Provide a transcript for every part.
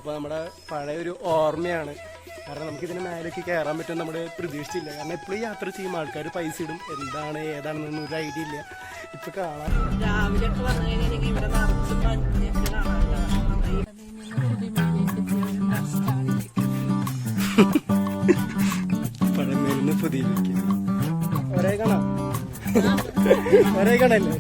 അപ്പോൾ നമ്മുടെ പഴയൊരു ഓർമ്മയാണ്. കാരണം നമുക്കിതിന് മേലേക്ക് കയറാൻ പറ്റും നമ്മൾ പ്രതീക്ഷിച്ചില്ല. കാരണം എപ്പോഴും യാത്ര ചെയ്യുമ്പോൾ ആൾക്കാർ പൈസ ഇടും, എന്താണ് ഏതാണെന്നൊന്നും ഒരു ഐഡിയ ഇല്ല. ഇപ്പൊ കാണാം രാവിലെ ഒക്കെ വന്നു കഴിഞ്ഞാൽ ഇവിടെ നിറച്ച് മഞ്ഞൊക്കെ പഴമേലിന്ന് പുതിയിലേക്ക് ഒരേ കാണാം, ഒരേ കാണല്ലേ.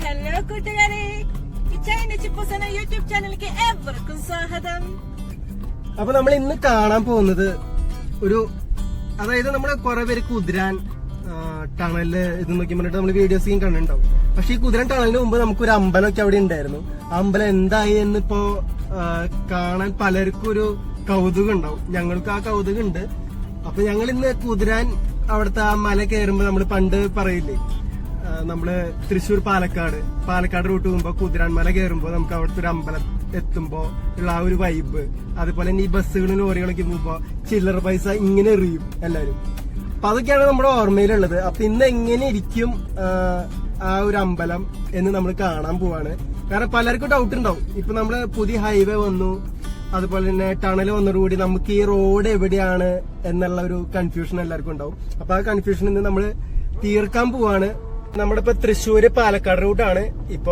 ഹലോ കൂട്ടുകാരെ, യൂട്യൂബ് ചാനലിലേക്ക് ഏവർക്കും സ്വാഗതം. അപ്പൊ നമ്മൾ ഇന്ന് കാണാൻ പോകുന്നത് അതായത് നമ്മള് കുറെ പേര് കുതിരാൻ ടണല് ഇത് നോക്കി പറഞ്ഞിട്ട് നമ്മള് വീഡിയോസും കണ്ടിട്ടുണ്ടാവും. പക്ഷെ ഈ കുതിരാൻ ടണലിന് മുമ്പ് നമുക്കൊരു അമ്പലമൊക്കെ അവിടെ ഉണ്ടായിരുന്നു. ആ അമ്പലം എന്തായി എന്നിപ്പോ കാണാൻ പലർക്കും ഒരു കൗതുകം ഉണ്ടാവും. ഞങ്ങൾക്ക് ആ കൗതുകം ഉണ്ട്. അപ്പൊ ഞങ്ങൾ ഇന്ന് കുതിരാൻ അവിടുത്തെ ആ മല കയറുമ്പോ നമ്മള് പണ്ട് പറയില്ലേ, നമ്മള് തൃശ്ശൂർ പാലക്കാട് റൂട്ട് പോകുമ്പോ കുതിരാൻ മല കയറുമ്പോ നമുക്ക് അവിടുത്തെ ഒരു അമ്പലം എത്തുമ്പോ ഉള്ള ആ ഒരു വൈബ്, അതുപോലെ തന്നെ ഈ ബസ്സുകളും ലോറികളൊക്കെ പോകുമ്പോ ചില്ലറ പൈസ ഇങ്ങനെ എറിയും എല്ലാരും. അപ്പൊ അതൊക്കെയാണ് നമ്മുടെ ഓർമ്മയിലുള്ളത്. അപ്പൊ ഇന്ന് എങ്ങനെ ഇരിക്കും ആ ഒരു അമ്പലം എന്ന് നമ്മൾ കാണാൻ പോവാണ്. കാരണം പലർക്കും ഡൗട്ട് ഉണ്ടാവും. ഇപ്പൊ നമ്മള് പുതിയ ഹൈവേ വന്നു, അതുപോലെ തന്നെ ടണൽ വന്നതോടുകൂടി നമുക്ക് ഈ റോഡ് എവിടെയാണ് എന്നുള്ള ഒരു കൺഫ്യൂഷൻ എല്ലാവർക്കും ഉണ്ടാവും. അപ്പൊ ആ കൺഫ്യൂഷൻ ഇന്ന് നമ്മൾ തീർക്കാൻ പോവാണ്. നമ്മുടെ ഇപ്പൊ തൃശ്ശൂര് പാലക്കാട് റൂട്ടാണ് ഇപ്പൊ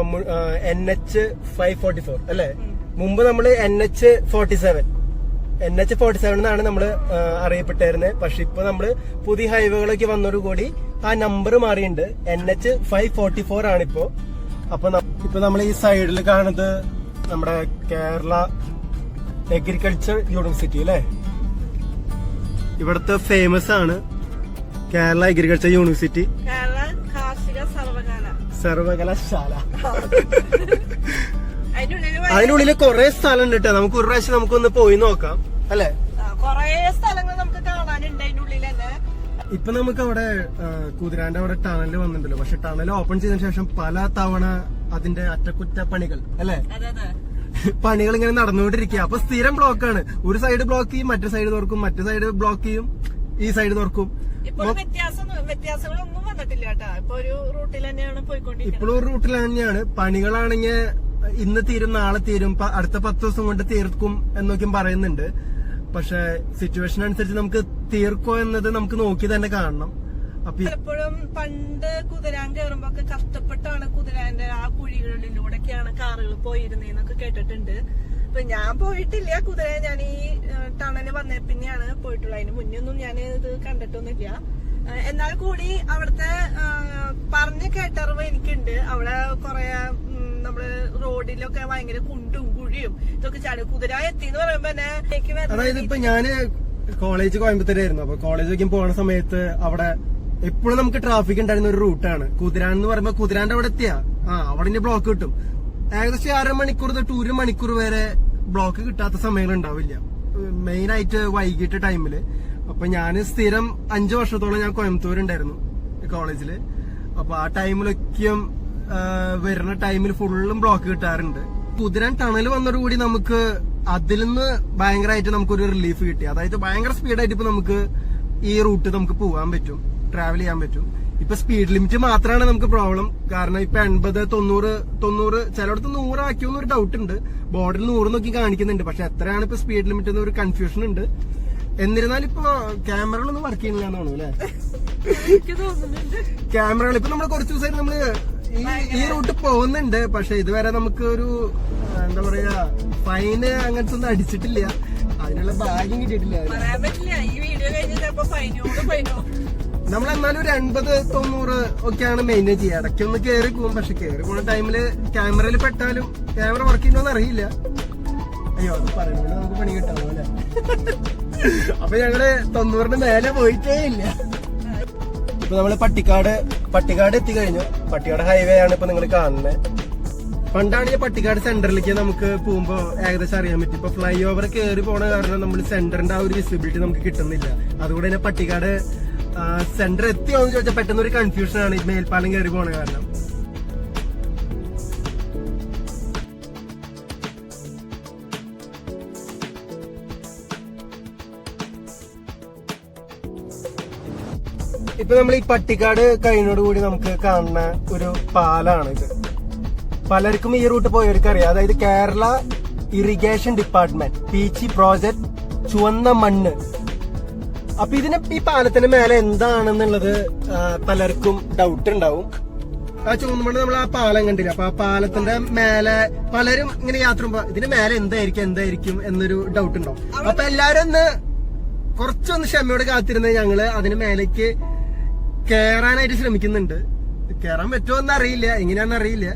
NH 544 അല്ലെ. മുമ്പ് നമ്മള് NH 47 എന്നാണ് നമ്മള് അറിയപ്പെട്ടിരുന്നത്. പക്ഷെ ഇപ്പൊ നമ്മള് പുതിയ ഹൈവേകളൊക്കെ വന്നതോടുകൂടി ആ നമ്പർ മാറിയിട്ടുണ്ട്. NH 544 ആണിപ്പോ. അപ്പൊ നമ്മൾ ഈ സൈഡിൽ കാണുന്നത് നമ്മുടെ കേരള അഗ്രികൾച്ചർ യൂണിവേഴ്സിറ്റി അല്ലെ. ഇവിടുത്തെ ഫേമസ് ആണ് കേരള അഗ്രികൾച്ചർ യൂണിവേഴ്സിറ്റി, സർവകലാശാല. അതിനുള്ളില് കൊറേ സ്ഥലം ഉണ്ട് കേട്ടോ. നമുക്ക് ഒരു പ്രാവശ്യം നമുക്കൊന്ന് പോയി നോക്കാം അല്ലെ. കൊറേ സ്ഥലങ്ങൾ നമുക്ക് കാണാനുണ്ട് അതിന്റെ ഉള്ളിൽ തന്നെ. ഇപ്പൊ നമുക്ക് അവിടെ കുതിരാന്റെ അവിടെ ടണല് വന്നിട്ടുണ്ടല്ലോ. പക്ഷെ ടണൽ ഓപ്പൺ ചെയ്തതിനു ശേഷം പല തവണ അതിന്റെ അറ്റകുറ്റപ്പണികൾ അല്ലെ, പണികൾ ഇങ്ങനെ നടന്നുകൊണ്ടിരിക്കുക. അപ്പൊ സ്ഥിരം ബ്ലോക്കാണ്. ഒരു സൈഡ് ബ്ലോക്ക് ചെയ്യും, മറ്റു സൈഡ് തുറക്കും, മറ്റു സൈഡ് ബ്ലോക്ക് ചെയ്യും, ഈ സൈഡ് തുറക്കും. വ്യത്യാസങ്ങളൊന്നും വന്നിട്ടില്ല കേട്ടോ. ഇപ്പൊ ഒരു റൂട്ടിൽ തന്നെയാണ് പോയിക്കൊണ്ടിരിക്കുന്നത്. ഇപ്പോഴും ഒരു റൂട്ടിൽ തന്നെയാണ്. പണികളാണെങ്കിൽ ഇന്ന് തീരും, നാളെ തീരും, അടുത്ത 10 ദിവസം കൊണ്ട് തീർക്കും എന്നൊക്കെയും പറയുന്നുണ്ട്. പക്ഷെ സിറ്റുവേഷൻ അനുസരിച്ച് നമുക്ക് തീർക്കോ എന്നത് നമുക്ക് നോക്കി തന്നെ കാണണം. പലപ്പോഴും പണ്ട് കുതിരാൻ കയറുമ്പോ ഒക്കെ കഷ്ടപ്പെട്ടാണ് കുതിരാന്റെ ആ കുഴികളിലൂടെയൊക്കെയാണ് കാറുകൾ പോയിരുന്നേന്നൊക്കെ കേട്ടിട്ടുണ്ട്. അപ്പൊ ഞാൻ പോയിട്ടില്ല കുതിരാൻ. ഞാൻ ഈ ടണല് വന്നേ പിന്നെയാണ് പോയിട്ടുള്ളത്. അതിന് മുന്നൊന്നും ഞാൻ ഇത് കണ്ടിട്ടൊന്നുമില്ല. എന്നാൽ കൂടി അവിടുത്തെ പറഞ്ഞു കേട്ടറിവ് എനിക്കുണ്ട്. അവിടെ കൊറേ നമ്മള് റോഡിലൊക്കെ ഭയങ്കര കുണ്ടും കുഴിയും ഇതൊക്കെ ചാടി കുതിര എത്തിന്ന് പറയുമ്പോ തന്നെ അതായത് ഇപ്പൊ ഞാന് കോളേജ് കോയമ്പത്തൂരായിരുന്നു. അപ്പൊ കോളേജിലേക്ക് പോണ സമയത്ത് അവിടെ എപ്പോഴും നമുക്ക് ട്രാഫിക് ഉണ്ടായിരുന്ന ഒരു റൂട്ടാണ് കുതിരാൻ എന്ന് പറയുമ്പോ. കുതിരാന്റെ അവിടെ എത്തിയാ അവിടെ ബ്ലോക്ക് കിട്ടും. ഏകദേശം 1/2 മണിക്കൂർ തൊട്ട് 1 മണിക്കൂർ വരെ ബ്ലോക്ക് കിട്ടാത്ത സമയങ്ങൾ ഉണ്ടാവില്ല, മെയിൻ ആയിട്ട് വൈകിട്ട് ടൈമില്. അപ്പൊ ഞാന് സ്ഥിരം 5 വർഷത്തോളം ഞാൻ കോയമ്പത്തൂർ ഉണ്ടായിരുന്നു കോളേജില്. അപ്പൊ ആ ടൈമിലൊക്കെയും വരുന്ന ടൈമിൽ ഫുള്ളും ബ്ലോക്ക് കിട്ടാറുണ്ട്. കുതിരാൻ ടണൽ വന്നതോടുകൂടി നമുക്ക് അതിൽ നിന്ന് ഭയങ്കരമായിട്ട് നമുക്കൊരു റിലീഫ് കിട്ടി. അതായത് ഭയങ്കര സ്പീഡായിട്ട് ഇപ്പൊ നമുക്ക് ഈ റൂട്ട് നമുക്ക് പോകാൻ പറ്റും, ട്രാവൽ ചെയ്യാൻ പറ്റും. ഇപ്പൊ സ്പീഡ് ലിമിറ്റ് മാത്രമാണ് നമുക്ക് പ്രോബ്ലം. കാരണം ഇപ്പൊ 80, 90 ചിലയിടത്ത് 100 ആക്കിയോന്ന് ഒരു ഡൗട്ട് ഉണ്ട്. ബോർഡിൽ 100 നോക്കി കാണിക്കുന്നുണ്ട്. പക്ഷെ എത്രയാണ് ഇപ്പൊ സ്പീഡ് ലിമിറ്റ് എന്നൊരു കൺഫ്യൂഷൻ ഉണ്ട്. എന്നിരുന്നാലും ഇപ്പൊ ക്യാമറകളൊന്നും വർക്ക് ചെയ്യുന്നില്ല എന്നാണോ അല്ലെ. ക്യാമറകൾ ഇപ്പൊ നമ്മൾ കുറച്ച് ദിവസമായിട്ട് നമ്മള് ഈ റൂട്ട് പോകുന്നുണ്ട്. പക്ഷെ ഇതുവരെ നമുക്ക് ഒരു എന്താ പറയാ ഫൈന് അങ്ങനത്തെ ഒന്നും അടിച്ചിട്ടില്ല. അതിനുള്ള ഭാഗ്യം കിട്ടിയിട്ടില്ല. നമ്മളെന്നാലും ഒരു 80-90 ഒക്കെയാണ് മെയിൻറ്റെയിൻ ചെയ്യുക. ഇടയ്ക്കൊന്ന് കയറി പോകും. പക്ഷെ കയറി പോകുന്ന ടൈമില് ക്യാമറയിൽ പെട്ടാലും ക്യാമറ വർക്ക് ചെയ്യുന്നോന്ന് അറിയില്ല. അയ്യോ അത് പറയുന്നത് നമുക്ക് പണി കിട്ടാമോ അല്ലെ. അപ്പൊ ഞങ്ങള് 90-ന് മേലെ പോയിട്ടേ ഇല്ല. ഇപ്പൊ നമ്മള് പട്ടിക്കാട് എത്തിക്കഴിഞ്ഞു. പട്ടിക്കാട് ഹൈവേ ആണ് ഇപ്പൊ നിങ്ങൾ കാണുന്നത്. പണ്ടാണെങ്കിൽ പട്ടിക്കാട് സെന്ററിലേക്ക് നമുക്ക് പോകുമ്പോ ഏകദേശം അറിയാൻ പറ്റും. ഇപ്പൊ ഫ്ലൈ ഓവർ കയറി പോണ കാരണം നമ്മൾ സെന്ററിന്റെ ആ ഒരു വിസിബിലിറ്റി നമുക്ക് കിട്ടുന്നില്ല. അതുകൊണ്ട് തന്നെ പട്ടിക്കാട് സെന്റർ എത്തിയോന്ന് ചോദിച്ചാൽ പെട്ടെന്ന് ഒരു കൺഫ്യൂഷൻ ആണ് ഈ മേൽപ്പാലം കയറി പോണ കാരണം. ഇപ്പൊ നമ്മൾ ഈ പട്ടിക്കാട് കഴിഞ്ഞോട് കൂടി നമുക്ക് കാണുന്ന ഒരു പാലാണ് ഇത്. പലർക്കും ഈ റൂട്ട് പോയവർക്ക് അറിയാം. അതായത് Kerala irrigation department Peechi project ചുവന്ന മണ്ണ്. അപ്പൊ ഈ പാലത്തിന്റെ മേലെ എന്താണെന്നുള്ളത് പലർക്കും ഡൗട്ട് ഉണ്ടാവും. ആ ചുവന്ന മണ്ണ് നമ്മൾ ആ പാലം കണ്ടില്ല. അപ്പൊ ആ പാലത്തിന്റെ മേലെ പലരും ഇങ്ങനെ യാത്ര പോകുമ്പോ ഇതിന് മേലെ എന്തായിരിക്കും എന്നൊരു ഡൗട്ട് ഉണ്ടാവും. അപ്പൊ എല്ലാരും കുറച്ചൊന്ന് ക്ഷമയോടെ കാത്തിരുന്ന് ഞങ്ങള് അതിന് മേലേക്ക് കേറാനായിട്ട് ശ്രമിക്കുന്നുണ്ട്. കേറാൻ പറ്റുമോ എന്നറിയില്ല, എങ്ങനെയാണെന്ന് അറിയില്ല.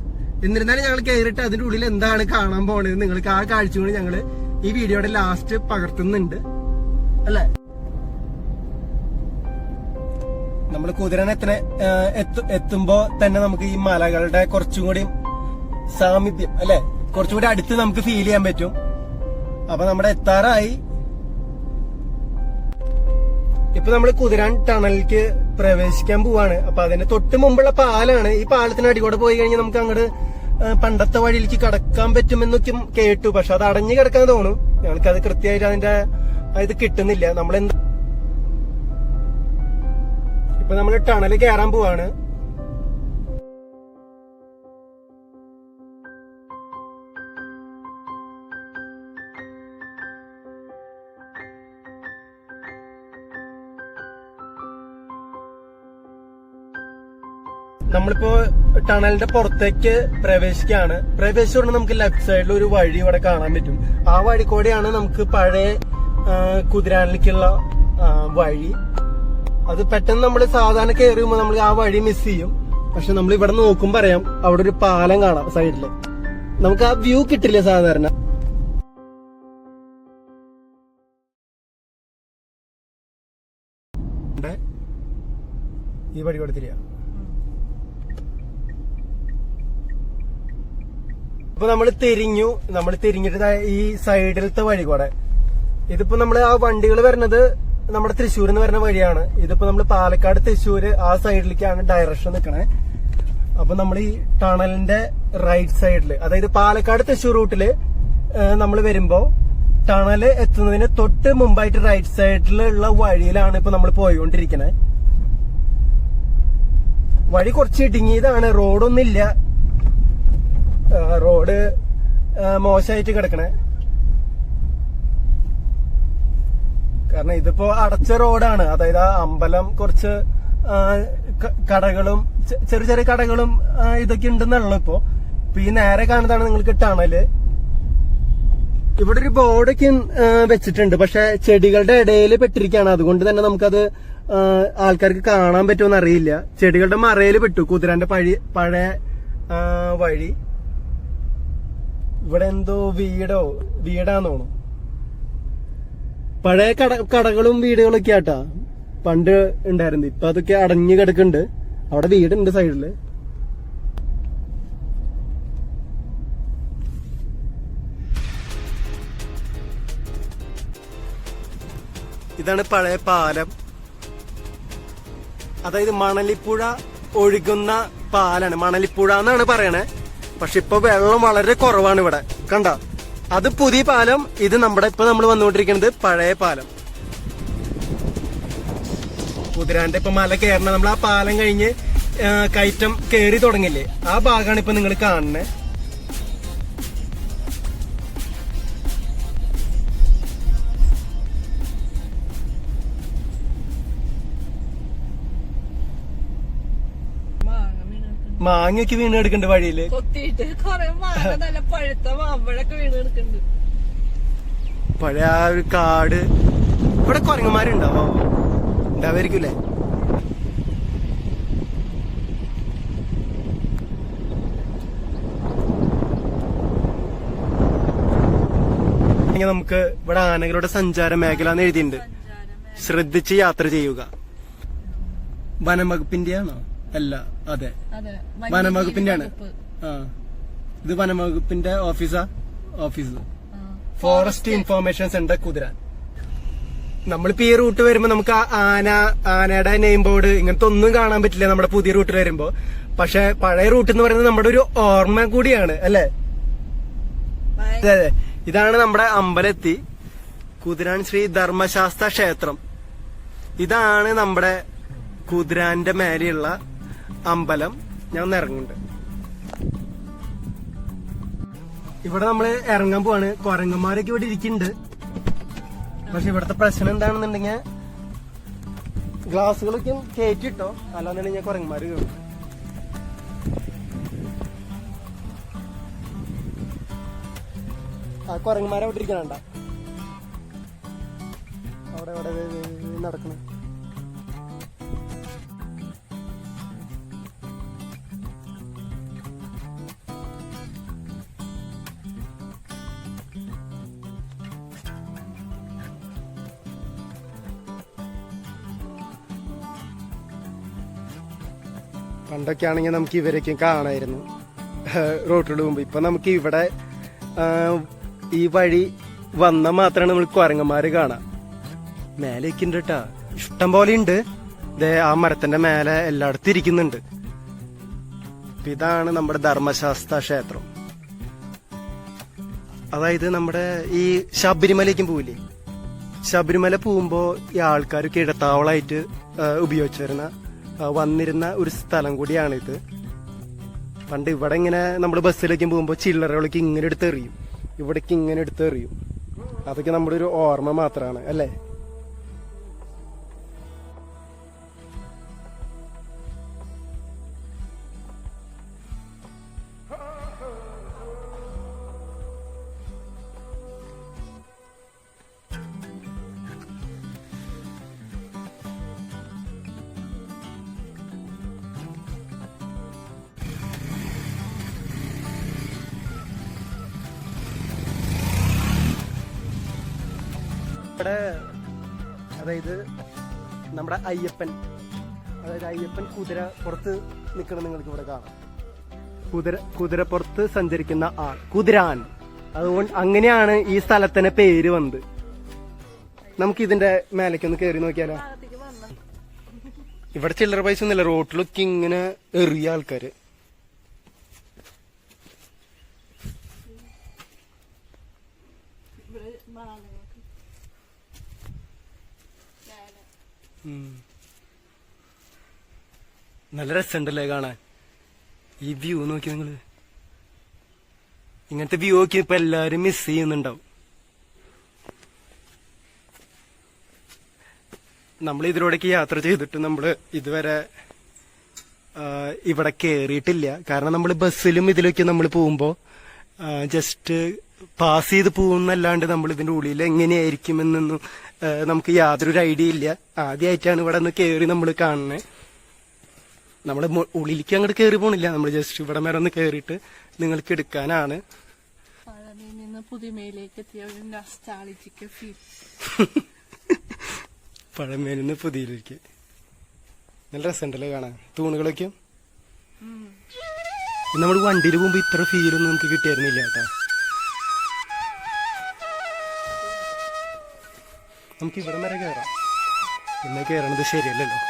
എന്നിരുന്നാലും ഞങ്ങൾ കയറിയിട്ട് അതിന്റെ ഉള്ളിൽ എന്താണ് കാണാൻ പോണത് നിങ്ങൾക്ക് ആ കാഴ്ച കൂടി ഞങ്ങള് ഈ വീഡിയോയുടെ ലാസ്റ്റ് പകർത്തുന്നുണ്ട് അല്ലെ. നമ്മൾ കുതിരനെ എത്തുമ്പോ തന്നെ നമുക്ക് ഈ മലകളുടെ കുറച്ചും കൂടി സാമീപ്യം അല്ലെ, കുറച്ചും കൂടി അടുത്ത് നമുക്ക് ഫീൽ ചെയ്യാൻ പറ്റും. അപ്പൊ നമ്മുടെ എത്താറായി. ഇപ്പൊ നമ്മൾ കുതിരാൻ ടണലിലേക്ക് പ്രവേശിക്കാൻ പോവാണ്. അപ്പൊ അതിന്റെ തൊട്ട് മുമ്പുള്ള പാലാണ്. ഈ പാലത്തിന് അടികൂടെ പോയി കഴിഞ്ഞാൽ നമുക്ക് അങ്ങോട്ട് പണ്ടത്തെ വഴിയിലേക്ക് കടക്കാൻ പറ്റുമെന്നൊക്കെ കേട്ടു. പക്ഷെ അത് അടഞ്ഞു കിടക്കാൻ തോന്നും. ഞങ്ങൾക്ക് അത് കൃത്യമായിട്ട് അതിന്റെ ഇത് കിട്ടുന്നില്ല. നമ്മളെന്താ ഇപ്പൊ നമ്മൾ ടണൽ കയറാൻ പോവാണ്. നമ്മളിപ്പോ ടണലിന്റെ പുറത്തേക്ക് പ്രവേശിക്കുകയാണ്. പ്രവേശിച്ചുകൊണ്ട് നമുക്ക് ലെഫ്റ്റ് സൈഡിൽ ഒരു വഴി ഇവിടെ കാണാൻ പറ്റും. ആ വഴി കൂടെയാണ് നമുക്ക് പഴയ കുതിരാനിലേക്കുള്ള വഴി. അത് പെട്ടെന്ന് നമ്മൾ സാധാരണ കയറിയുമ്പോ നമ്മൾ ആ വഴി മിസ് ചെയ്യും. പക്ഷെ നമ്മൾ ഇവിടെ നോക്കുമ്പോ അറിയാം അവിടെ ഒരു പാലം കാണാം സൈഡില്. നമുക്ക് ആ വ്യൂ കിട്ടില്ല സാധാരണ. ഈ വഴി കൂടെ തിരിയാ. ഇപ്പൊ നമ്മൾ തിരിഞ്ഞിട്ട് ഈ സൈഡിലത്തെ വഴി കൂടെ, ഇതിപ്പോ നമ്മള് ആ വണ്ടികൾ വരുന്നത് നമ്മുടെ തൃശ്ശൂരിൽ നിന്ന് വരുന്ന വഴിയാണ്. ഇതിപ്പോ നമ്മൾ പാലക്കാട് തൃശ്ശൂര് ആ സൈഡിലേക്കാണ് ഡയറക്ഷൻ നിൽക്കണേ. അപ്പൊ നമ്മൾ ഈ ടണലിന്റെ റൈറ്റ് സൈഡില്, അതായത് പാലക്കാട് തൃശ്ശൂർ റൂട്ടില് നമ്മൾ വരുമ്പോ ടണല് എത്തുന്നതിന് തൊട്ട് മുമ്പായിട്ട് റൈറ്റ് സൈഡിലുള്ള വഴിയിലാണ് ഇപ്പൊ നമ്മൾ പോയിക്കൊണ്ടിരിക്കണേ. വഴി കുറച്ച് ഇടുങ്ങിയതാണ്, റോഡൊന്നുമില്ല. റോഡ് മോശമായിട്ട് കിടക്കണേ. കാരണം ഇതിപ്പോ അടച്ച റോഡാണ്. അതായത് ആ അമ്പലം കുറച്ച് കടകളും ചെറിയ ചെറിയ കടകളും ഇതൊക്കെ ഉണ്ടെന്നുള്ളു. ഇപ്പൊ ഈ നേരെ കാണുന്നതാണ് നിങ്ങൾക്ക് ടണല്. ഇവിടെ ഒരു ബോർഡൊക്കെ വെച്ചിട്ടുണ്ട്. പക്ഷെ ചെടികളുടെ ഇടയിൽ പെട്ടിരിക്കുകയാണ്. അതുകൊണ്ട് തന്നെ നമുക്കത് ആൾക്കാർക്ക് കാണാൻ പറ്റുമെന്ന് അറിയില്ല. ചെടികളുടെ മറയിൽ പെട്ടു കുതിരാന്റെ പഴയ വഴി. ഇവിടെ എന്തോ വീടാന്ന് തോന്നുന്നു. പഴയ കടകളും വീടുകളൊക്കെ ആട്ടാ പണ്ട് ഉണ്ടായിരുന്നു. ഇപ്പൊ അതൊക്കെ അടഞ്ഞു കിടക്കുന്നുണ്ട്. അവിടെ വീടുണ്ട് സൈഡില്. ഇതാണ് പഴയ പാലം. അതായത് മണലിപ്പുഴ ഒഴുകുന്ന പാലാണ്. മണലിപ്പുഴ എന്നാണ് പറയണേ. പക്ഷെ ഇപ്പൊ വെള്ളം വളരെ കുറവാണ് ഇവിടെ. കണ്ട, അത് പുതിയ പാലം. ഇത് ഇപ്പൊ നമ്മൾ വന്നുകൊണ്ടിരിക്കുന്നത് പഴയ പാലം. കുതിരാന്റെ ഇപ്പൊ മല കയറണ, നമ്മൾ ആ പാലം കഴിഞ്ഞ് കയറ്റം കയറി തുടങ്ങില്ലേ, ആ ഭാഗമാണ് ഇപ്പൊ നിങ്ങൾ കാണുന്നത്. മാങ്ങയൊക്കെ വീണ് എടുക്കണ്ട് വഴിയില്. കൊത്തിയിട്ട് കൊറേ മാങ്ങ നല്ല പഴുത്ത മാമ്പഴൊക്കെ വീണ് എടുക്കണ്ട്. പഴയ ആ ഒരു കാട്. ഇവിടെ കുരങ്ങന്മാരുണ്ടാവോ? ഉണ്ടാവായിരിക്കൂലേ? നമുക്ക് ഇവിടെ ആനകളുടെ സഞ്ചാര മേഖല എന്ന് എഴുതിയിട്ടുണ്ട്. ശ്രദ്ധിച്ച് യാത്ര ചെയ്യുക. വനംവകുപ്പിന്റെ ആണോ? അല്ല, അതെ, വനംവകുപ്പിന്റെ ആണ്. ഇത് വനംവകുപ്പിന്റെ office forest information centre Kuthiran. നമ്മളിപ്പോ ഈ റൂട്ട് വരുമ്പോ നമുക്ക് ആനയുടെ നെയിം ബോർഡ് ഇങ്ങനത്തെ ഒന്നും കാണാൻ പറ്റില്ല നമ്മുടെ പുതിയ റൂട്ടിൽ വരുമ്പോ. പക്ഷെ പഴയ റൂട്ട് എന്ന് പറയുന്നത് നമ്മുടെ ഒരു ഓർമ്മ കൂടിയാണ് അല്ലെ. അതെ, ഇതാണ് നമ്മുടെ അമ്പലത്തി കുതിരാൻ ശ്രീ ധർമ്മശാസ്ത്ര ക്ഷേത്രം. ഇതാണ് നമ്മുടെ കുതിരാന്റെ മേലെയുള്ള അമ്പലം ഞാൻ ഒന്ന് ഇറങ്ങുന്നുണ്ട്. ഇവിടെ നമ്മള് ഇറങ്ങാൻ പോവാണ്. കുരങ്ങന്മാരൊക്കെ ഇവിടെ ഇരിക്കുന്നുണ്ട്. പക്ഷെ ഇവിടുത്തെ പ്രശ്നം എന്താണെന്നുണ്ടെങ്കിൽ ഗ്ലാസ്സുകളൊക്കെ കയറ്റിട്ടോ, അല്ലാന്നുണ്ടെങ്കിൽ കുരങ്ങന്മാര് കയറും. ആ കുരങ്ങന്മാരെ അവിടെ ഇരിക്കണണ്ട, അവിടെ അവിടെ നടക്കണം. പണ്ടൊക്കെ ആണെങ്കിൽ നമുക്ക് ഇവരൊക്കെ കാണായിരുന്നു റോട്ടിലൂടെ മുമ്പ്. ഇപ്പൊ നമുക്ക് ഇവിടെ ഈ വഴി വന്നാൽ മാത്രമാണ് നമ്മൾ കുരങ്ങന്മാര് കാണാം. മേലേക്ക് ഉണ്ട് കേട്ടാ, ഇഷ്ടം പോലെ ഉണ്ട്. ആ മരത്തിന്റെ മേലെ എല്ലായിടത്തും ഇരിക്കുന്നുണ്ട്. ഇതാണ് നമ്മുടെ ധർമ്മശാസ്ത്ര ക്ഷേത്രം. അതായത് നമ്മുടെ ഈ ശബരിമലയ്ക്കും പോവില്ലേ, ശബരിമല പോകുമ്പോ ഈ ആൾക്കാർ കിടത്താവളായിട്ട് ഉപയോഗിച്ചിരുന്ന വന്നിരുന്ന ഒരു സ്ഥലം കൂടിയാണിത്. പണ്ട് ഇവിടെ ഇങ്ങനെ നമ്മൾ ബസ്സിലേക്ക് പോകുമ്പോൾ ചില്ലറകളൊക്കെ ഇങ്ങനെ എടുത്തെറിയും, ഇവിടേക്ക് ഇങ്ങനെ എടുത്തെറിയും. അതൊക്കെ നമ്മുടെ ഒരു ഓർമ്മ മാത്രമാണ് അല്ലേ. ഇവിടെ അതായത് നമ്മുടെ അയ്യപ്പൻ, അതായത് അയ്യപ്പൻ കുതിര പുറത്ത് നിൽക്കണം. നിങ്ങൾക്ക് ഇവിടെ കാണാം, കുതിരപ്പുറത്ത് സഞ്ചരിക്കുന്ന ആൾ കുതിരാൻ. അതുകൊണ്ട് അങ്ങനെയാണ് ഈ സ്ഥലത്തിന് പേര് വന്നത്. നമുക്ക് ഇതിന്റെ മേലേക്കൊന്ന് കയറി നോക്കിയാലോ. ഇവിടെ ചില്ലറ പൈസ ഒന്നുമില്ല, റോട്ടിലൊക്കെ ഇങ്ങനെ എറിയ ആൾക്കാര്. നല്ല രസമുണ്ടല്ലേ കാണാൻ. ഈ വ്യൂ നോക്കി നിങ്ങള്, ഇങ്ങനത്തെ വ്യൂ നോക്കി ഇപ്പൊ എല്ലാരും മിസ് ചെയ്യുന്നുണ്ടാവും. നമ്മൾ ഇതിലൂടെയൊക്കെ യാത്ര ചെയ്തിട്ട് നമ്മള് ഇതുവരെ ഇവിടെ കേറിയിട്ടില്ല. കാരണം നമ്മൾ ബസ്സിലും ഇതിലൊക്കെ നമ്മൾ പോകുമ്പോ ജസ്റ്റ് പാസ് ചെയ്ത് പോകുന്നല്ലാണ്ട് നമ്മൾ ഇതിന്റെ ഉള്ളിൽ എങ്ങനെയായിരിക്കുമെന്നൊന്നും നമുക്ക് യാതൊരു ഐഡിയ ഇല്ല. ആദ്യമായിട്ടാണ് ഇവിടെ നിന്ന് കയറി നമ്മൾ കാണുന്നത്. നമ്മുടെ ഉള്ളിലേക്ക് അങ്ങോട്ട് കയറി പോണില്ല, നമ്മൾ ജസ്റ്റ് ഇവിടെ വരെ ഒന്ന് കയറിയിട്ട് നിങ്ങൾക്ക് എടുക്കാനാണ്. പഴമേന്ന് പുതിയിലേക്ക് നല്ല രസമുണ്ടല്ലോ കാണാൻ. തൂണുകളൊക്കെ നമ്മൾ വണ്ടിയിൽ പോകുമ്പോ ഇത്ര ഫീലൊന്നും നമുക്ക് കിട്ടിയായിരുന്നില്ല കേട്ടോ. നമുക്ക് ഇവിടെ വരെ കയറാം, പിന്നെ കയറണത് ശരിയല്ലല്ലോ.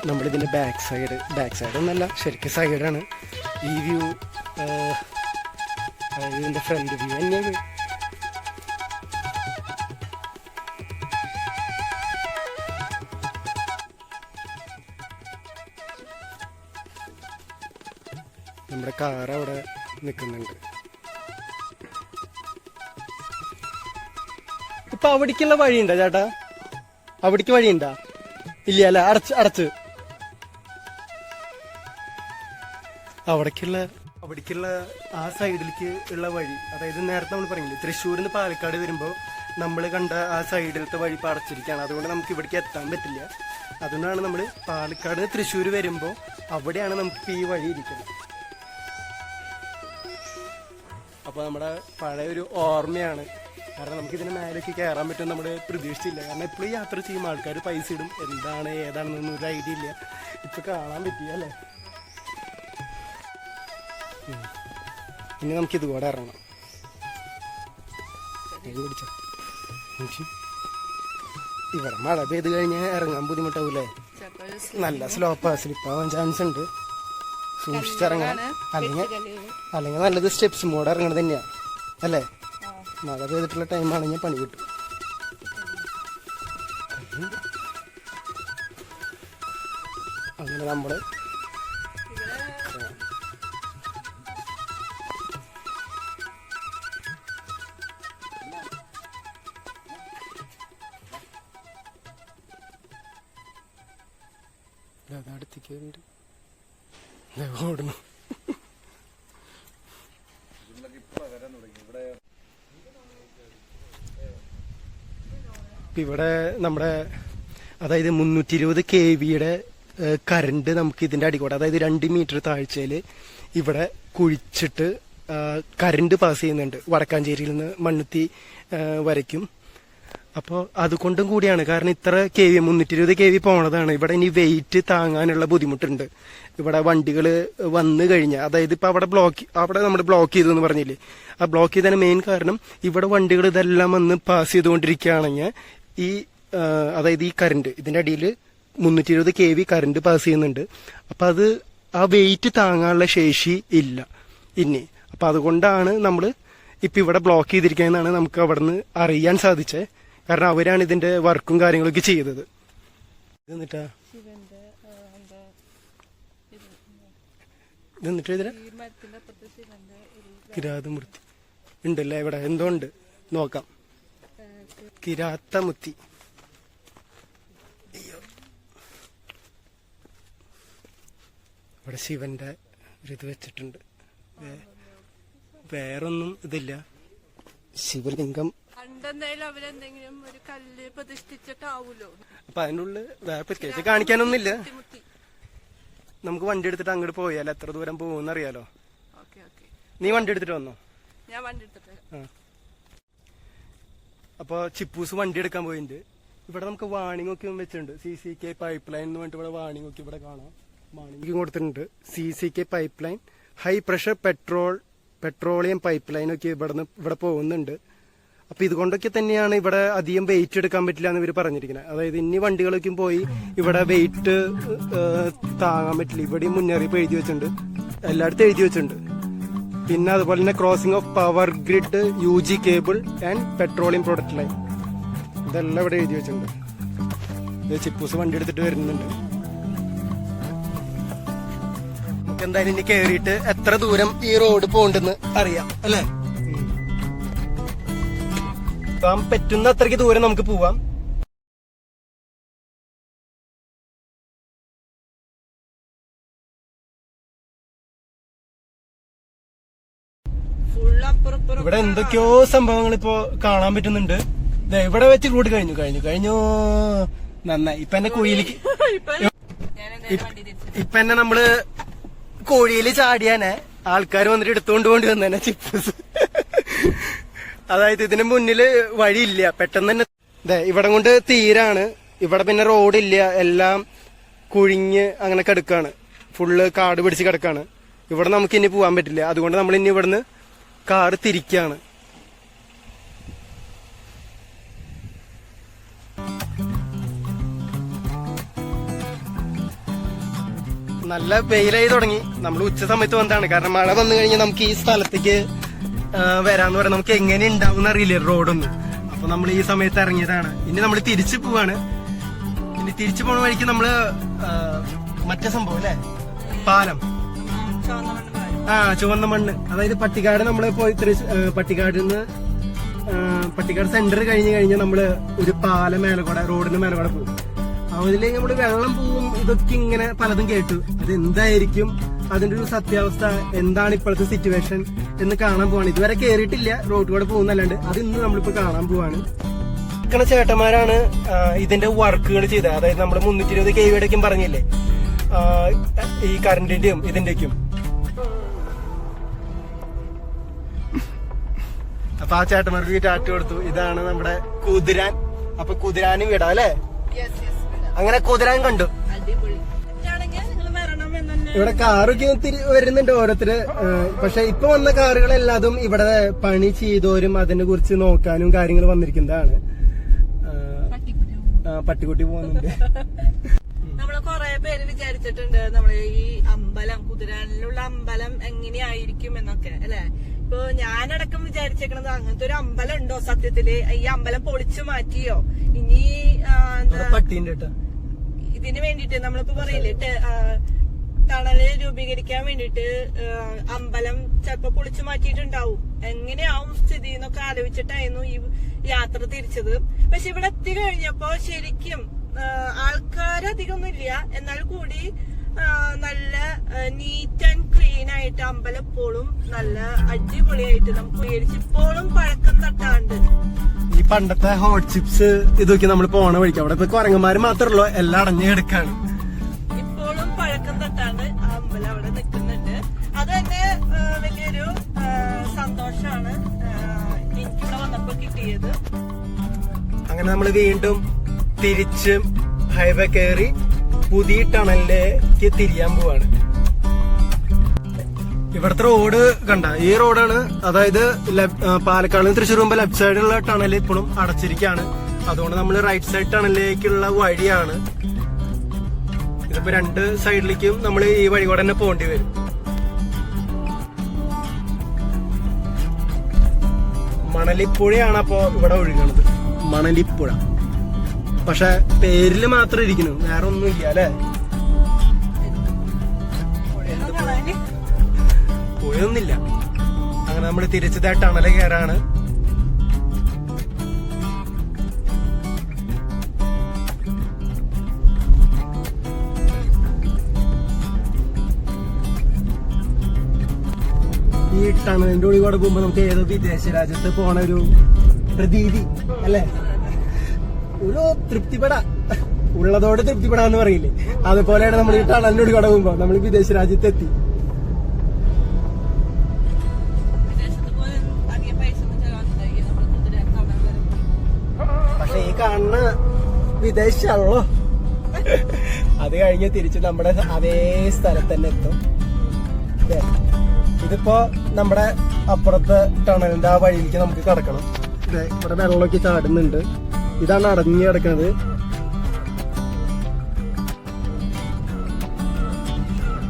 നമ്മളിതിന്റെ ബാക്ക് സൈഡ് ഒന്നല്ല, ശരിക്കും സൈഡാണ് ഈ വ്യൂ. ഇതിന്റെ ഫ്രണ്ട് വ്യൂ തന്നെയാണ്. നമ്മുടെ കാർ അവിടെ നിൽക്കുന്നുണ്ട്. ഇപ്പൊ അവിടേക്കുള്ള വഴിയുണ്ടോ ചേട്ടാ? അവിടേക്ക് വഴിയുണ്ടോ? ഇല്ല അല്ലെ, അടച്ച്. അവിടേക്കുള്ള ആ സൈഡിലേക്ക് ഉള്ള വഴി, അതായത് നേരത്തെ നമ്മൾ പറഞ്ഞില്ലേ തൃശ്ശൂരിൽ നിന്ന് പാലക്കാട് വരുമ്പോൾ നമ്മൾ കണ്ട ആ സൈഡിലത്തെ വഴി ഇപ്പം അടച്ചിരിക്കുകയാണ്. അതുകൊണ്ട് നമുക്ക് ഇവിടേക്ക് എത്താൻ പറ്റില്ല. അതുകൊണ്ടാണ് നമ്മൾ പാലക്കാട് തൃശ്ശൂർ വരുമ്പോൾ അവിടെയാണ് നമുക്ക് ഈ വഴി ഇരിക്കുന്നത്. അപ്പോൾ നമ്മുടെ പഴയ ഒരു ഓർമ്മയാണ്. കാരണം നമുക്ക് ഇതിന് മേലേക്ക് കയറാൻ പറ്റും നമ്മൾ പ്രതീക്ഷിച്ചില്ല. കാരണം എപ്പോഴും യാത്ര ചെയ്യുമ്പോൾ ആൾക്കാർ പൈസ ഇടും, എന്താണ് ഏതാണെന്നൊന്നും ഒരു ഐഡിയ ഇല്ല. ഇപ്പം കാണാൻ പറ്റിയ അല്ലേ. ഇനി നമുക്ക് ഇതുകൂടെ ഇറങ്ങണം. പിടിച്ചോ. ഇവിടെ മഴ പെയ്ത് കഴിഞ്ഞാൽ ഇറങ്ങാൻ ബുദ്ധിമുട്ടാവൂലേ? നല്ല സ്ലിപ്പാവാൻ ചാൻസ് ഉണ്ട്. സൂക്ഷിച്ചിറങ്ങാൻ. അല്ലെങ്കിൽ നല്ലത് സ്റ്റെപ്സ് മോഡ് ഇറങ്ങണത് തന്നെയാ അല്ലേ? മഴ പെയ്തിട്ടുള്ള ടൈമാണെങ്കിൽ പണി കിട്ടും. അങ്ങനെ നമ്മള് അടുത്തേക്ക് ഓടണം. ഇവിടെ നമ്മുടെ അതായത് 320 kV കറണ്ട് നമുക്ക് ഇതിന്റെ അടിക്കൂടെ, അതായത് 2 മീറ്റർ താഴ്ചയിൽ ഇവിടെ കുഴിച്ചിട്ട് കറണ്ട് പാസ് ചെയ്യുന്നുണ്ട് വടക്കാഞ്ചേരിയിൽ നിന്ന് മണ്ണുത്തി വരയ്ക്കും. അപ്പോൾ അതുകൊണ്ടും കൂടിയാണ്, കാരണം ഇത്ര KV 320 kV പോണതാണ്. ഇവിടെ ഇനി വെയിറ്റ് താങ്ങാനുള്ള ബുദ്ധിമുട്ടുണ്ട്. ഇവിടെ വണ്ടികൾ വന്നു കഴിഞ്ഞാൽ, അതായത് ഇപ്പൊ അവിടെ നമ്മൾ ബ്ലോക്ക് ചെയ്തു എന്ന് പറഞ്ഞില്ലേ, ആ ബ്ലോക്ക് ചെയ്തതിന് മെയിൻ കാരണം ഇവിടെ വണ്ടികൾ ഇതെല്ലാം വന്ന് പാസ് ചെയ്തുകൊണ്ടിരിക്കുകയാണെങ്കിൽ ഈ അതായത് ഈ കറണ്ട് ഇതിന്റെ അടിയിൽ 320 kV കറണ്ട് പാസ് ചെയ്യുന്നുണ്ട്. അപ്പൊ അത് ആ വെയിറ്റ് താങ്ങാനുള്ള ശേഷി ഇല്ല ഇനി. അപ്പൊ അതുകൊണ്ടാണ് നമ്മൾ ഇപ്പൊ ഇവിടെ ബ്ലോക്ക് ചെയ്തിരിക്കുന്നതെന്നാണ് നമുക്ക് അവിടെ നിന്ന് അറിയാൻ സാധിച്ചത്. കാരണം അവരാണ് ഇതിന്റെ വർക്കും കാര്യങ്ങളൊക്കെ ചെയ്തത്. എന്നിട്ട് കിരാതമൂർത്തി ഉണ്ടല്ലേ ഇവിടെ, എന്തോ ഉണ്ട് നോക്കാം. കിരാത്തമുത്തി. അയ്യോ, ഇവിടെ ശിവന്റെ ഒരിത് വെച്ചിട്ടുണ്ട്. വേറൊന്നും ഇതില്ല. ശിവലിംഗം പണ്ടെന്തായാലും അവരെന്തെങ്കിലും ഒരു കല്ല് പ്രതിഷ്ഠിച്ചിട്ടാവൂലോ. അപ്പൊ അതിനുള്ളിൽ വേറെ പ്രത്യേകിച്ച് കാണിക്കാനൊന്നുമില്ല. നമുക്ക് വണ്ടി എടുത്തിട്ട് അങ്ങോട്ട് പോയാൽ എത്ര ദൂരം പോകുമെന്ന് അറിയാലോ. നീ വണ്ടി എടുത്തിട്ട് വന്നോ? ഞാൻ വണ്ടി എടുത്തിട്ട്. അപ്പൊ ചിപ്പൂസ് വണ്ടി എടുക്കാൻ പോയിട്ടുണ്ട്. ഇവിടെ നമുക്ക് വാണിംഗ് ഒക്കെ വെച്ചിട്ടുണ്ട്. CCK പൈപ്പ് ലൈൻ എന്ന് പറഞ്ഞിട്ട് ഇവിടെ വാണിംഗ് ഒക്കെ ഇവിടെ കാണാം. വാണിംഗ് കൊടുത്തിട്ടുണ്ട്. CCK pipe line, high pressure petroleum pipe line ഒക്കെ ഇവിടെ പോകുന്നുണ്ട്. അപ്പൊ ഇതുകൊണ്ടൊക്കെ തന്നെയാണ് ഇവിടെ അധികം വെയിറ്റ് എടുക്കാൻ പറ്റില്ല എന്ന് ഇവർ പറഞ്ഞിരിക്കുന്നത്. അതായത് ഇനി വണ്ടികളൊക്കെ പോയി ഇവിടെ വെയിറ്റ് താങ്ങാൻ പറ്റില്ല. ഇവിടെയും മുന്നറിയിപ്പ് എഴുതി വെച്ചിട്ടുണ്ട്, എല്ലായിടത്തും എഴുതി വെച്ചിട്ടുണ്ട്. പിന്നെ അതുപോലെ തന്നെ crossing of power grid, UG cable and petroleum product line, ഇതെല്ലാം ഇവിടെ എഴുതി വെച്ചിട്ടുണ്ട്. ചിപ്പൂസ് വണ്ടി എടുത്തിട്ട് വരുന്നുണ്ട്. നമുക്ക് എന്തായാലും ഇനി കേറിയിട്ട് എത്ര ദൂരം ഈ റോഡ് പോകണ്ടെന്ന് അറിയാം അല്ലേ? പോകാൻ പറ്റുന്ന അത്രയ്ക്ക് ദൂരം നമുക്ക് പോവാം. ഇവിടെ എന്തൊക്കെയോ സംഭവങ്ങൾ ഇപ്പോ കാണാൻ പറ്റുന്നുണ്ട്. ഇവിടെ വെച്ച് റോഡ് കഴിഞ്ഞു നന്നായി. ഇപ്പൊ എന്നെ കുഴിയിലേക്ക് ഇപ്പൊ എന്നെ നമ്മള് കോഴിയിൽ ചാടിയാനെ ആൾക്കാർ വന്നിട്ട് എടുത്തുകൊണ്ട് വന്നേനെ ചിപ്സ്. അതായത് ഇതിന് മുന്നില് വഴിയില്ല, പെട്ടെന്ന് തന്നെ ഇവിടെ കൊണ്ട് തീരാണ്. ഇവിടെ പിന്നെ റോഡില്ല, എല്ലാം കുഴിഞ്ഞ് അങ്ങനെ കിടക്കാണ്, ഫുള്ള് കാട് പിടിച്ച് കിടക്കാണ്. ഇവിടെ നമുക്ക് ഇനി പോകാൻ പറ്റില്ല. അതുകൊണ്ട് നമ്മൾ ഇനി ഇവിടുന്ന് കാറ് തിരിക്കാണ്. നല്ല വെയിലായി തുടങ്ങി. നമ്മൾ ഉച്ച സമയത്ത് വന്നതാണ്, കാരണം മഴ വന്നു കഴിഞ്ഞാൽ നമുക്ക് ഈ സ്ഥലത്തേക്ക് വരാന്ന് പറയാൻ നമുക്ക് എങ്ങനെ ഉണ്ടാവും അറിയില്ല റോഡൊന്നും. അപ്പൊ നമ്മൾ ഈ സമയത്ത് ഇറങ്ങിയതാണ്. ഇനി നമ്മൾ തിരിച്ചു പോവാണ്. ഇനി തിരിച്ചു പോണ വഴിക്ക് നമ്മള് മറ്റേ സംഭവം അല്ലേ, പാലം, ചുവന്ന മണ്ണ്, അതായത് പട്ടിക്കാട് നമ്മള് പോയി പട്ടിക്കാട് സെന്റർ കഴിഞ്ഞ് കഴിഞ്ഞാൽ നമ്മള് ഒരു പാലം മേലക്കൂടെ, റോഡിന് മേലക്കൂടെ പോകും. അതിലേക്ക് നമ്മള് വെള്ളം പോവും, ഇതൊക്കെ ഇങ്ങനെ പലതും കേട്ടു. അത് എന്തായിരിക്കും അതിന്റെ ഒരു സത്യാവസ്ഥ, എന്താണ് ഇപ്പോഴത്തെ സിറ്റുവേഷൻ എന്ന് കാണാൻ പോവാണ്. ഇതുവരെ കേറിയിട്ടില്ല, റോഡ് കൂടെ പോകുന്നല്ലാണ്ട്. അത് ഇന്ന് നമ്മളിപ്പോ കാണാൻ പോവാണ്. ചേട്ടന്മാരാണ് ഇതിന്റെ വർക്കുകൾ ചെയ്തത്. അതായത് നമ്മള് 320 kV പറഞ്ഞില്ലേ, ഈ കറണ്ടിന്റെയും ഇതിന്റെയും. അപ്പൊ ആ ചേട്ടന്മാർക്ക് ടാറ്റ കൊടുത്തു. ഇതാണ് നമ്മുടെ കുതിരാൻ. അപ്പൊ കുതിരാനും വിടാം അല്ലേ? അങ്ങനെ കുതിരാൻ കണ്ടു. നിങ്ങൾ വരണം എന്ന് തന്നെ ഇവിടെ കാറൊക്കെ വരുന്നുണ്ട് ഓരോരുത്തര്. പക്ഷെ ഇപ്പൊ വന്ന കാറുകളെല്ലാതും ഇവിടെ പണി ചെയ്തോരും അതിനെ കുറിച്ച് നോക്കാനും കാര്യങ്ങൾ വന്നിരിക്കുന്നതാണ്. പട്ടിക്കുട്ടി പോകുന്നുണ്ട്. നമ്മള് കൊറേ പേര് വിചാരിച്ചിട്ടുണ്ട് നമ്മള് ഈ അമ്പലം, കുതിരാനിലുള്ള അമ്പലം എങ്ങനെയായിരിക്കും എന്നൊക്കെ അല്ലെ. ഇപ്പൊ ഞാനടക്കം വിചാരിച്ചേക്കണത് അങ്ങനത്തെ ഒരു അമ്പലം ഉണ്ടോ സത്യത്തില്? ഈ അമ്പലം പൊളിച്ചു മാറ്റിയോ? ഇനി പട്ടീന്റെ ഇതിന് വേണ്ടിട്ട് നമ്മളിപ്പോ പറയില്ലേ ടണല് രൂപീകരിക്കാൻ വേണ്ടിട്ട് അമ്പലം ചിലപ്പോ പൊളിച്ചു മാറ്റിയിട്ടുണ്ടാവും. എങ്ങനെയാവും സ്ഥിതി എന്നൊക്കെ ആലോചിച്ചിട്ടായിരുന്നു ഈ യാത്ര തിരിച്ചത്. പക്ഷെ ഇവിടെ എത്തി കഴിഞ്ഞപ്പോ ശരിക്കും ആൾക്കാരധികമൊന്നും ഇല്ല, എന്നാൽ കൂടി നല്ല നീറ്റ് ആൻഡ് ക്ലീൻ ആയിട്ട് അമ്പലം എപ്പോഴും നല്ല അടിപൊളിയായിട്ട് നമുക്ക് മേടിച്ച് ഇപ്പോഴും പഴക്കം തട്ടാണ്ട്. ഈ പണ്ടത്തെ ഹോട്ട് ചിപ്സ് ഇതൊക്കെ നമ്മൾ പോണ വഴിക്ക് അവിടെ ഇപ്പൊ കുരങ്ങന്മാര് മാത്രമല്ലോ എല്ലാം അടഞ്ഞു കിടക്കാണ്. ഇപ്പോഴും പഴക്കം തട്ടാണ്ട് ആ അമ്പലം അവിടെ നിൽക്കുന്നുണ്ട്. അത് തന്നെ വലിയൊരു സന്തോഷമാണ് എനിക്കിവിടെ വന്നപ്പോ കിട്ടിയത്. അങ്ങനെ നമ്മൾ വീണ്ടും തിരിച്ച് ഹൈവേ കയറി പുതിയ ടണലിലേക്ക് തിരിയാൻ പോവാണ്. ഇവിടുത്തെ റോഡ് കണ്ട, ഈ റോഡാണ്. അതായത് പാലക്കാട് നിന്ന് തൃശ്ശൂർ മുമ്പ് ലെഫ്റ്റ് സൈഡിലുള്ള ടണൽ ഇപ്പോഴും അടച്ചിരിക്കുകയാണ്. അതുകൊണ്ട് നമ്മൾ റൈറ്റ് സൈഡ് ടണലിലേക്കുള്ള വഴിയാണ്. ഇതിപ്പോ രണ്ട് സൈഡിലേക്കും നമ്മൾ ഈ വഴി കൂടെ തന്നെ പോകേണ്ടി വരും. മണലിപ്പുഴയാണ് അപ്പോ ഇവിടെ ഒഴുകണത്, മണലിപ്പുഴ. പക്ഷെ പേരില് മാത്രം ഇരിക്കുന്നു, വേറെ ഒന്നും ഇല്ല അല്ലെ. പുഴയൊന്നുമില്ല. അങ്ങനെ നമ്മൾ തിരിച്ചത് ടണല് കയറാണ്. ഈ ടണലിന്റെ ഉള്ളിൽ കൂടെ പോകുമ്പോ നമുക്ക് ഏതോ വിദേശ രാജ്യത്ത് പോണ ഒരു പ്രതീതി അല്ലെ, ഒരു തൃപ്തിപ്പെടാ, ഉള്ളതോട് തൃപ്തിപ്പെടാന്ന് പറയില്ലേ, അതുപോലെയാണ് നമ്മൾ ഈ ടണലിന്റെ ഉള്ളിൽ കൂടെ പോകുമ്പോ നമ്മൾ വിദേശ രാജ്യത്തെത്തി. പക്ഷെ ഈ കാണുന്ന വിദേശാണല്ലോ, അത് കഴിഞ്ഞ് തിരിച്ച് നമ്മുടെ അതേ സ്ഥലത്ത് തന്നെ എത്തും. ഇതിപ്പോ നമ്മുടെ അപ്പുറത്തെ ടണലിന്റെ ആ വഴിയിലേക്ക് നമുക്ക് കടക്കണം. ഇവിടെ വെള്ളമൊക്കെ ചാടുന്നുണ്ട്. ഇതാണ് അടഞ്ഞു കിടക്കുന്നത്.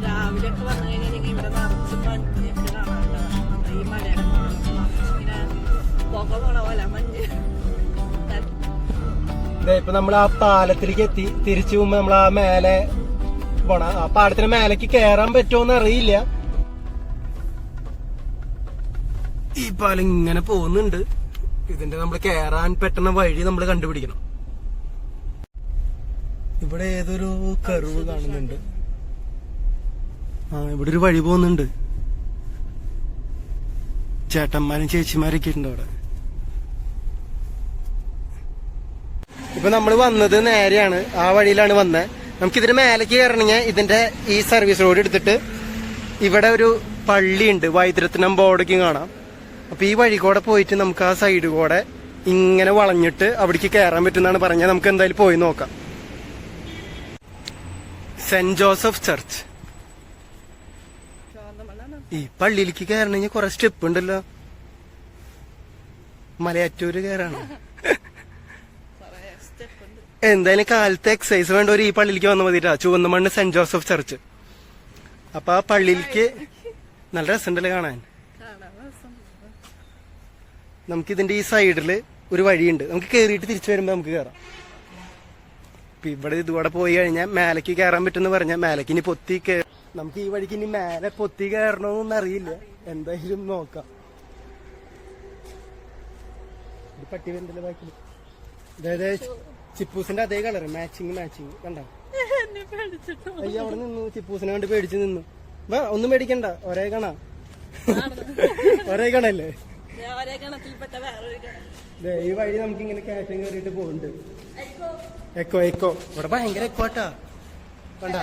രാവിലെ ഒക്കെ വന്നു കഴിഞ്ഞാൽ ഇവിടെ നിറച്ച് മഞ്ഞൊക്കെ കാണാണ്ട്. ഈ മലയുടെ ഇങ്ങനെ പുക പോണ പോലെ മഞ്ഞ്. ഇപ്പൊ നമ്മൾ ആ പാലത്തിലേക്ക് എത്തി. തിരിച്ചു പോകുമ്പോ നമ്മൾ ആ മേലെ പോണ ആ പാലത്തിന് മേലേക്ക് കയറാൻ പറ്റുമോന്ന് അറിയില്ല. ഈ പാലം ഇങ്ങനെ പോകുന്നുണ്ട്. ഇതിന്റെ നമ്മൾ കയറാൻ പറ്റുന്ന വഴി നമ്മൾ കണ്ടുപിടിക്കണം. ഇവിടെ ഏതൊരു കർവ് കാണുന്നുണ്ട്. ഇവിടെ ഒരു വഴി പോകുന്നുണ്ട്. ചേട്ടന്മാരും ചേച്ചിമാരൊക്കെ ഉണ്ട് അവിടെ. ഇപ്പൊ നമ്മൾ വന്നത് നേരെയാണ്, ആ വഴിയിലാണ് വന്നത്. നമുക്കിതിന് മേലേക്ക് കയറണമെങ്കിൽ ഇതിന്റെ ഈ സർവീസ് റോഡ് എടുത്തിട്ട് ഇവിടെ ഒരു പള്ളിയുണ്ട്, വൈദ്യരത്നം ബോർഡൊക്കെ കാണാം. അപ്പൊ ഈ വഴി കൂടെ പോയിട്ട് നമുക്ക് ആ സൈഡ് കൂടെ ഇങ്ങനെ വളഞ്ഞിട്ട് അവിടേക്ക് കയറാൻ പറ്റുന്നാണ് പറഞ്ഞത്. നമുക്ക് എന്തായാലും പോയി നോക്കാം. Saint Joseph church. ഈ പള്ളിയിലേക്ക് കയറണമെങ്കിൽ കുറെ സ്റ്റെപ്പ് ഉണ്ടല്ലോ. മലയാറ്റൂര് കയറാണ്. എന്തായാലും കാലത്തെ എക്സസൈസ് വേണ്ട ഒരു ഈ പള്ളിയിലേക്ക് വന്നാൽ മതിട്ടാ. ചുവന്ന മണ്ണ് സെന്റ് ജോസഫ് ചർച്ച്. അപ്പൊ ആ പള്ളിയിലേക്ക് നല്ല രസമുണ്ടല്ലേ കാണാൻ. നമുക്ക് ഇതിന്റെ ഈ സൈഡില് ഒരു വഴിയുണ്ട്, നമുക്ക് കേറിയിട്ട് തിരിച്ചു വരുമ്പോ നമുക്ക് കയറാം. ഇപ്പൊ ഇവിടെ ഇതുകൂടെ പോയി കഴിഞ്ഞാൽ മേലേക്ക് കയറാൻ പറ്റുമെന്ന് പറഞ്ഞാൽ മേലേക്ക് ഇനി പൊത്തി നമുക്ക് ഈ വഴിക്ക് ഇനി മേലെ പൊത്തി കയറണമെന്നൊന്നും അറിയില്ല. എന്തായാലും നോക്കാം. ഇത് പട്ടി വരുന്നില്ല ബാക്കിൽ. അതായത് ചിപ്പൂസിന്റെ അതേ കളറ്, മാച്ചിങ് കണ്ട. അയ്യ അവിടെ നിന്നു, ചിപ്പൂസിനെ കണ്ട് പേടിച്ചു നിന്നു. വാ, ഒന്നും പേടിക്കണ്ട, ഒരേ കണ ഒരേ കണല്ലേ. ഈ വഴി നമുക്ക് ഇങ്ങനെ കയറ്റം കയറിയിട്ട് പോകുന്നുണ്ട്. എക്കോ ഇവിടെ ഭയങ്കര എക്കോട്ടാ. കണ്ട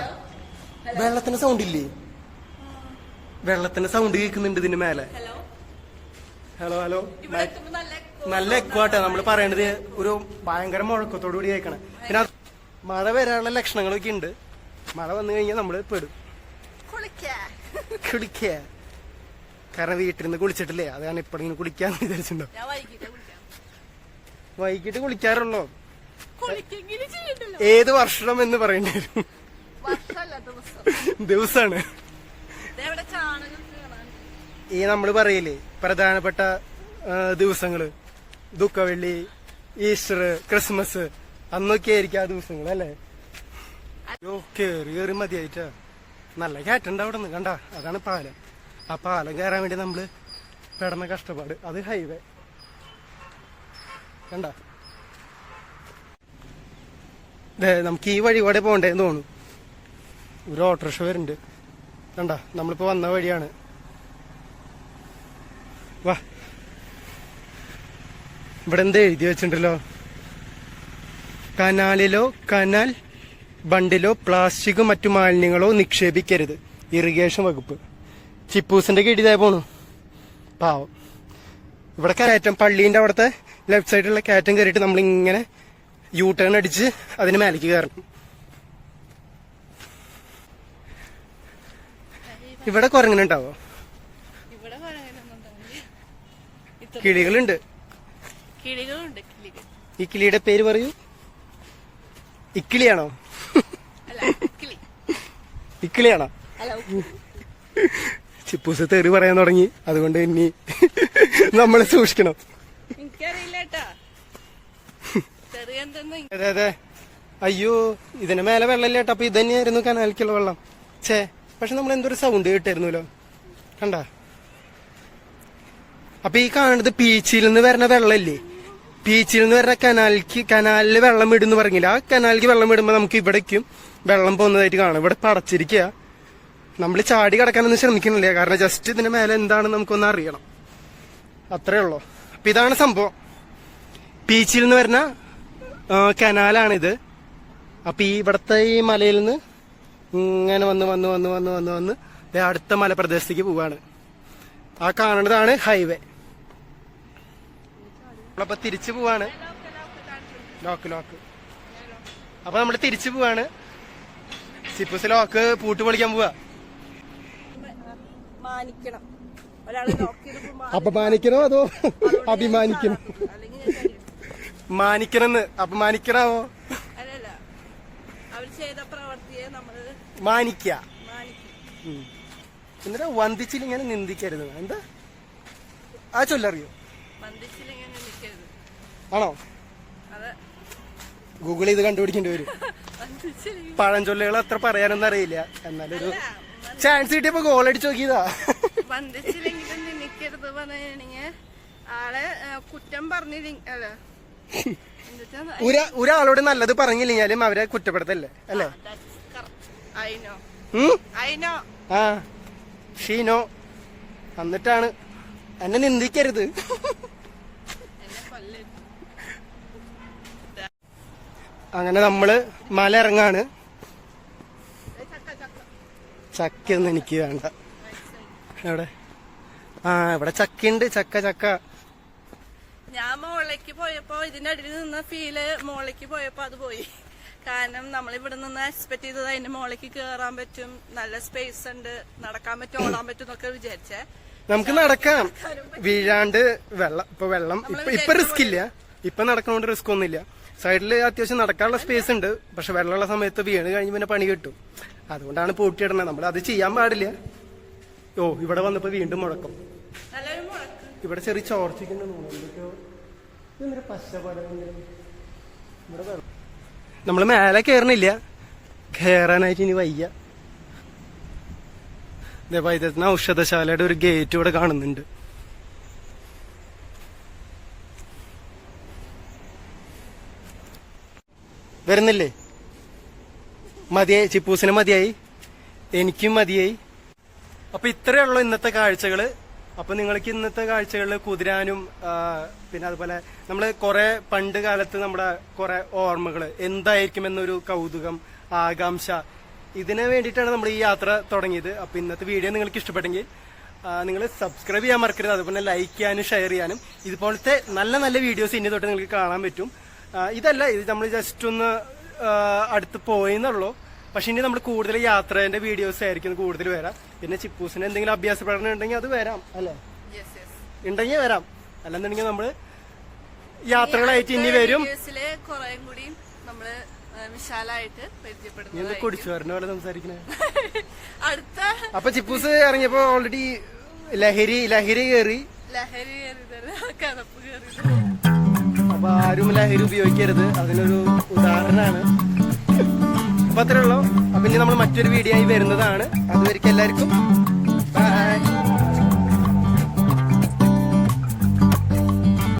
വെള്ളത്തിന്റെ സൗണ്ട് ഇല്ലേ, വെള്ളത്തിന്റെ സൗണ്ട് കേൾക്കുന്നുണ്ട് ഇതിന്റെ മേലെ. ഹലോ നല്ല എക്കോട്ടാ. നമ്മൾ പറയണത് ഒരു ഭയങ്കര മുഴക്കത്തോടു കൂടി കേൾക്കണം. പിന്നെ മഴ വരാനുള്ള ലക്ഷണങ്ങളൊക്കെ ഉണ്ട്. മഴ വന്നു കഴിഞ്ഞാൽ നമ്മള് പെടും. കുളിക്ക. കാരണം വീട്ടിൽ നിന്ന് കുളിച്ചിട്ടില്ലേ, അത് കാരണം ഇപ്പഴെങ്കിലും കുളിക്കാന്ന് വിചാരിച്ചിട്ടുണ്ടോ? വൈകിട്ട് കുളിക്കാറുള്ളോ? ഏത് വർഷം എന്ന് പറയേണ്ടി വരും. ദിവസാണ് ഈ നമ്മള് പറയില്ലേ പ്രധാനപ്പെട്ട ദിവസങ്ങള്, ദുഃഖവെള്ളി, ഈസ്റ്റർ, ക്രിസ്മസ്, അന്നൊക്കെ ആയിരിക്കും ആ ദിവസങ്ങൾ അല്ലേ? കേറി മതിയായിട്ടാ. നല്ല കയറ്റുണ്ട് അവിടെ നിന്ന് കണ്ട. അതാണ് പാലം. ആ പാലം കയറാൻ വേണ്ടി നമ്മള് പെടുന്ന കഷ്ടപ്പാട്. അത് ഹൈവേ കണ്ട. നമുക്ക് ഈ വഴി കൂടെ പോണ്ടേന്ന് തോന്നുന്നു. ഒരു ഓട്ടോറിക്ഷ വരുന്നുണ്ട് കണ്ട. നമ്മളിപ്പോ വന്ന വഴിയാണ്. വാ, ഇവിടെ എന്താ എഴുതി വെച്ചിട്ടുണ്ടല്ലോ, കനാലിലോ കനാൽ ബണ്ടിലോ പ്ലാസ്റ്റിക് മറ്റു മാലിന്യങ്ങളോ നിക്ഷേപിക്കരുത്, ഇറിഗേഷൻ വകുപ്പ്. ചിപ്പൂസിന്റെ കീഴിലായി പോണു പാവം. ഇവിടെ കയറ്റം, പള്ളീന്റെ അവിടുത്തെ ലെഫ്റ്റ് സൈഡിലുള്ള കയറ്റം കയറിയിട്ട് നമ്മളിങ്ങനെ യൂ ടേൺ അടിച്ച് അതിന് മേലേക്ക് കയറണം. ഇവിടെ കുരങ്ങനുണ്ടാവോ? കിളികളുണ്ട്. ഈ കിളിയുടെ പേര് പറയൂ. ഇക്കിളിയാണോ? ഇക്കിളിയാണോ? ചിപ്പൂസ് തെറി പറയാൻ തുടങ്ങി. അതുകൊണ്ട് ഇനി നമ്മള് സൂക്ഷിക്കണം. അതെ അതെ. അയ്യോ, ഇതിന് മേലെ വെള്ളമില്ലേട്ടാ. അപ്പൊ ഇത് തന്നെയായിരുന്നു കനാലിക്കുള്ള വെള്ളം. ഛേ, പക്ഷെ നമ്മൾ എന്തൊരു സൗണ്ട് കേട്ടായിരുന്നല്ലോ കണ്ട. അപ്പൊ ഈ കാണുന്നത് പീച്ചിൽ നിന്ന് വരുന്ന വെള്ളമില്ലേ, പീച്ചിൽ നിന്ന് വരുന്ന കനാലില് വെള്ളം വിടുന്നു പറഞ്ഞില്ല. ആ കനാലിക്ക് വെള്ളം വിടുമ്പോ നമുക്ക് ഇവിടേക്കും വെള്ളം പോകുന്നതായിട്ട് കാണാം. ഇവിടെ പടച്ചിരിക്കുക. നമ്മൾ ചാടി കിടക്കാനൊന്നും ശ്രമിക്കുന്നില്ല, കാരണം ജസ്റ്റ് ഇതിന്റെ മേലെ എന്താണെന്ന് നമുക്കൊന്ന് അറിയണം, അത്രേ ഉള്ളൂ. അപ്പൊ ഇതാണ് സംഭവം. പീച്ചിൽ നിന്ന് വരുന്ന കനാലാണിത്. അപ്പൊ ഈ ഇവിടത്തെ ഈ മലയിൽ നിന്ന് ഇങ്ങനെ വന്ന് വന്ന് വന്ന് വന്ന് വന്ന് വന്ന് അടുത്ത മലപ്രദേശത്തേക്ക് പോവാണ്. ആ കാണുന്നതാണ് ഹൈവേ. നമ്മളപ്പോ തിരിച്ചു പോവാണ്. ലോക്ക്. അപ്പൊ നമ്മള് തിരിച്ചു പോവാണ്. ചിപ്പൂസ് ലോക്ക് പൂട്ട് പൊളിക്കാൻ പോവാ. അപമാനിക്കണോ അതോ അഭിമാനിക്കണോ? മാനിക്കണമെന്ന്. അപമാനിക്കണമോ? മാനിക്ക. എന്നിട്ട് വന്ദിച്ചിലിങ്ങനെ നിന്ദിക്കരുത്. എന്താ ആ ചൊല്ലറിയോ? ആണോ? ഗൂഗിൾ ചെയ്ത് കണ്ടുപിടിക്കേണ്ടി വരും. പഴഞ്ചൊല്ലുകൾ അത്ര പറയാനൊന്നും അറിയില്ല. എന്നാലൊരു ചാൻസ് കിട്ടിയപ്പോ ഗോൾ അടിച്ചു നോക്കിയതാ. ഒരാളോട് നല്ലത് പറഞ്ഞില്ലെങ്കിലും അവരെ കുറ്റപ്പെടുത്തല്ലേ അല്ലേ? ആ ഷീനോ. എന്നിട്ടാണ് എന്നെ നിന്ദിക്കരുത്. അങ്ങനെ നമ്മള് മല ഇറങ്ങാണ്. ചക്കൊന്നും എനിക്ക് വേണ്ട. എവിടെ? ആ ഇവിടെ ചക്കയുണ്ട്. ചക്ക. ഞാൻ മോളേക്ക് പോയപ്പോ ഇതിന്റെ അടിയിൽ നിന്ന ഫീല് മോളേക്ക് പോയപ്പോ അത് പോയി. കാരണം നമ്മളിവിടെ നിന്ന് എക്സ്പെക്ട് ചെയ്തത് അതിന്റെ മോളേക്ക് കേറാൻ പറ്റും, നല്ല സ്പേസ് ഉണ്ട്, നടക്കാൻ പറ്റും, ഓടാൻ പറ്റും എന്നൊക്കെ വിചാരിച്ചേ. നമുക്ക് നടക്കാം വീഴാണ്ട്. വെള്ളം ഇപ്പൊ റിസ്ക് ഇല്ല. ഇപ്പൊ നടക്കണോണ്ട് റിസ്ക് ഒന്നുമില്ല. സൈഡില് അത്യാവശ്യം നടക്കാനുള്ള സ്പേസ് ഉണ്ട്. പക്ഷെ വെള്ളമുള്ള സമയത്ത് വീണ് കഴിഞ്ഞ് പിന്നെ പണി കിട്ടും. അതുകൊണ്ടാണ് പൂട്ടിയിടണത്. നമ്മൾ അത് ചെയ്യാൻ പാടില്ല. ഓ, ഇവിടെ വന്നപ്പോ വീണ്ടും മുഴക്കം. ഇവിടെ ചെറിയ ചോർച്ചയ്ക്കുണ്ടോ? പശ പോലെ ഇവിടെ നമ്മള് മേലെ കയറണില്ല. കയറാനായിട്ട് ഇനി വയ്യ. വൈദ്യുതി ഔഷധശാലയുടെ ഒരു ഗേറ്റ് ഇവിടെ കാണുന്നുണ്ട്. വരുന്നില്ലേ? മതിയായി. ചിപ്പൂസിന് മതിയായി, എനിക്കും മതിയായി. അപ്പൊ ഇത്രയേ ഉള്ളൂ ഇന്നത്തെ കാഴ്ചകള്. അപ്പൊ നിങ്ങൾക്ക് ഇന്നത്തെ കാഴ്ചകളിൽ കുതിരാനും പിന്നെ അതുപോലെ നമ്മള് കുറെ പണ്ട് കാലത്ത് നമ്മുടെ കുറെ ഓർമ്മകള് എന്തായിരിക്കും എന്നൊരു കൗതുകം, ആകാംക്ഷ, ഇതിന് വേണ്ടിയിട്ടാണ് നമ്മൾ ഈ യാത്ര തുടങ്ങിയത്. അപ്പൊ ഇന്നത്തെ വീഡിയോ നിങ്ങൾക്ക് ഇഷ്ടപ്പെട്ടെങ്കിൽ നിങ്ങൾ സബ്സ്ക്രൈബ് ചെയ്യാൻ മറക്കരുത്. അതുപോലെ ലൈക്ക് ചെയ്യാനും ഷെയർ ചെയ്യാനും. ഇതുപോലത്തെ നല്ല നല്ല വീഡിയോസ് ഇനി തൊട്ട് നിങ്ങൾക്ക് കാണാൻ പറ്റും. ഇത് നമ്മൾ ജസ്റ്റ് ഒന്ന് അടുത്ത് പോയെന്നുള്ളൂ. പക്ഷെ ഇനി നമ്മൾ കൂടുതൽ യാത്രേന്റെ വീഡിയോസ് ആയിരിക്കും കൂടുതൽ വരാം. പിന്നെ ചിപ്പൂസിന് എന്തെങ്കിലും അഭ്യാസ പഠനം ഉണ്ടെങ്കിൽ അത് വരാം അല്ലേ, ഉണ്ടെങ്കിൽ വരാം. അല്ലെന്നുണ്ടെങ്കിൽ നമ്മള് യാത്രകളായിട്ട് ഇനി വരും. വിശാലായിട്ട് പരിചയപ്പെടുന്നത്. നീ കുടിച്ചു വരണ പോലെ സംസാരിക്കണേ. അടുത്ത അപ്പൊ ചിപ്പൂസ് ഇറങ്ങിയപ്പോ ഓൾറെഡി ലഹരി കയറി. അപ്പൊ ആരും ലഹരി ഉപയോഗിക്കരുത്, അതിനൊരു ഉദാഹരണമാണ്. അപ്പൊ അത്രേ ഉള്ളൂ. അപ്പൊ ഇനി നമ്മൾ മറ്റൊരു വീഡിയോ ആയി വരുന്നതാണ്. അതുവരെയ്ക്കും എല്ലാവർക്കും ബൈ.